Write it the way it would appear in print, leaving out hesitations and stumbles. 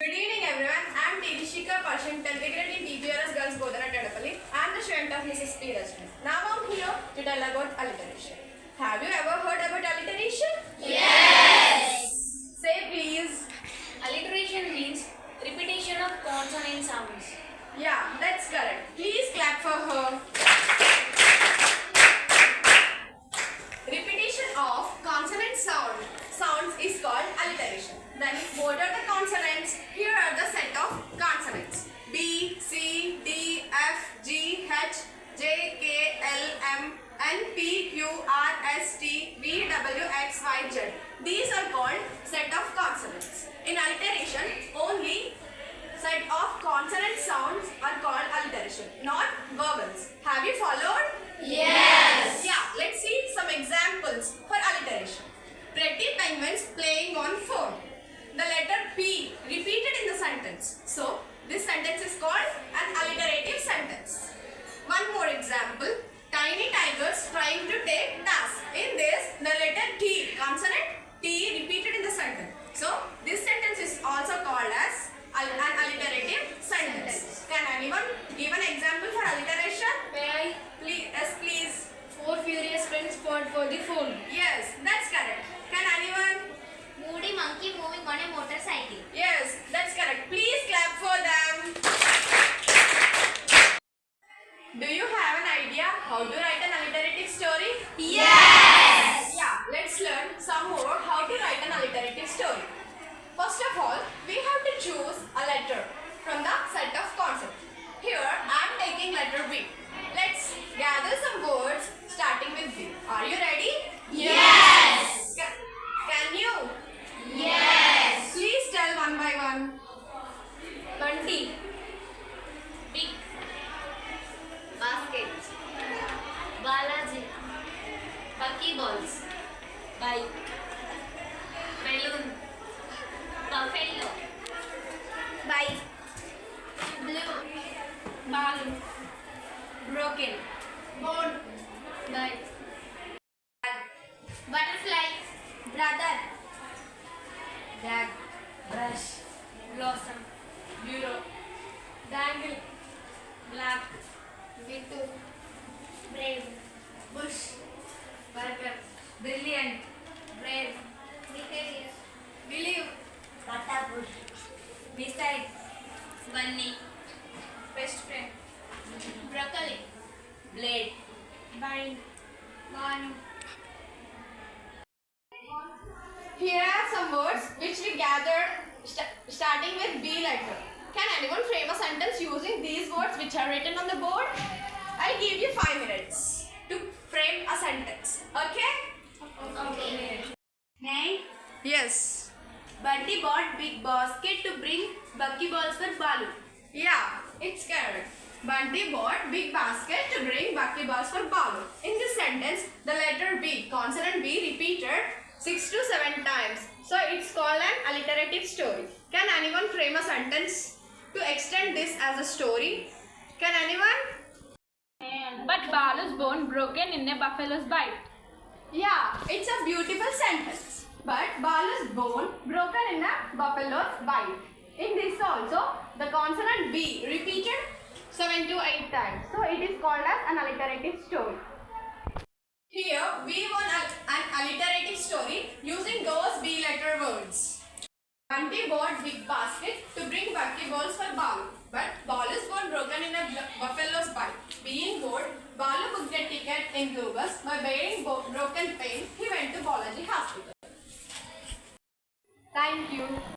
Good evening everyone. I am Tirishika Parshan, 10th grade in DPRS Girls Bodhana Tadapalli. I am the student of Mrs. P. Rajni. Now I am here to tell about alliteration. Have you ever heard about alliteration? Yes! Say please. Alliteration means repetition of consonant sounds. Yeah, that's correct. Please clap for her. Repetition of consonant sounds is called alliteration. Then what are the consonants? Here are the set of consonants. B, C, D, F, G, H, J, K, L, M, N, P, Q, R, S, T, V, W, X, Y, Z. These are called set of consonants. In alliteration, only set of consonant sounds are called alliteration, not vowels. Have you followed? Yes! Yeah, let's see some examples for alliteration. Pretty penguins playing on phone. The letter P repeated in the sentence. So, this sentence is called an alliterative sentence. One more example. Tiny tigers trying to take task. In this, the letter T, consonant T repeated in the sentence. So, this sentence is also called as an alliterative sentence. Can anyone give an example for alliteration? May I? Please, yes, please. 4 furious friends fought for the phone. Yes, that's correct. Can anyone? Moody monkey moving on a motorcycle. Yes, that's correct. Please clap for them. Do you have an idea how to write an alliterative story? Yes! Yeah, let's learn some more how to write an alliterative story. First of all, we have to choose a letter from the set of consonants. Here, I am taking letter B. Let's gather some words starting with B. Are you ready? Yes! Can you? Yes! Please tell one by one. Bunty. Big. Basket. Balaji. Buckyballs. Bike. Balloon. Buffalo. Bike. Blue. Balloon. Broken. Bone. Die. Butterfly. Brother. Bag. Brush. Blossom. Bureau. Dangle. Black. Bitu. Brave. Bush. Burger. Brilliant. Brave. Mysterious. Believe. Tata bush. Beside. Bunny. Best friend. Broccoli. Blade. Bind. One. Here are some words which we gathered starting with B letter. Can anyone frame a sentence using these words which are written on the board? I'll give you 5 minutes to frame a sentence. Okay? Okay. May Yes. Bunty bought big basket to bring buckyballs for Balu. Yeah, it's correct. Bunty bought big basket to bring buckyballs for Balu. In this sentence, the letter B, consonant B repeated 6 to 7 times. So it's called an alliterative story. Can anyone frame a sentence to extend this as a story? Can anyone? But Balu's bone broken in a buffalo's bite. Yeah, it's a beautiful sentence. But Balu's bone broken in a buffalo's bite. In this also, the consonant B repeated 7 to 8 times. So it is called as an alliterative story. Here we want an alliterative story using those B letter words. Bunty bought big basket to bring buckyballs for Balu. But Balu's bone broken in a buffalo's bite. Being bored, Balu booked a ticket in blue bus. By bearing broken pain, he went to Balaji Hospital. Thank you.